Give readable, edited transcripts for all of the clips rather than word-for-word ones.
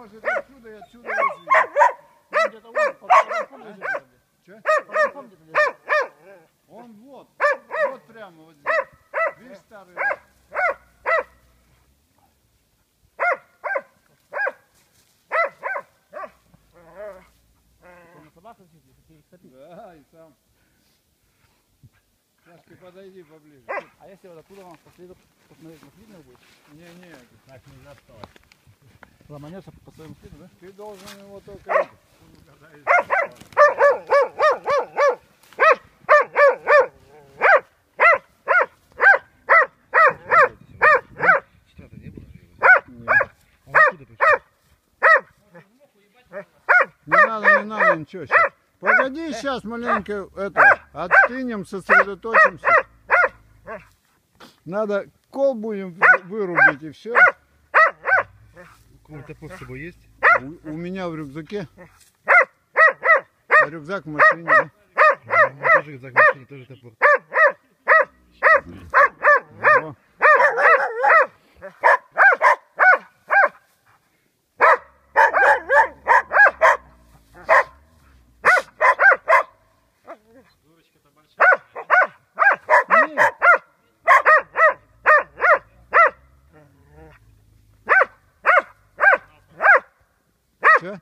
может отсюда и отсюда возьми. Он где-то вот, под замком лежит. Че? Под замком где-то лежит. Он вот прямо вот здесь. Видишь, старый? Да, и сам. Сашка, подойди поближе. А если вот оттуда вам последует посмотреть, может видно будет? Не, Так нельзя вставать. Ломанется по своему следу, да? ты должен его только... Сюда-то не было же его? Нет. Он откуда пришел? Не надо, ничего сейчас. Погоди, сейчас маленько откинем, сосредоточимся. Надо кол будем вырубить и все. Какой топор с собой есть? У меня в рюкзаке. Рюкзак в машине, да? У меня тоже рюкзак в машине, тоже топор. Во. Дурочка-то большая. Нет. Че?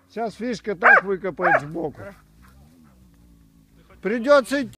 Сейчас фишка так выкопает сбоку. Придется идти.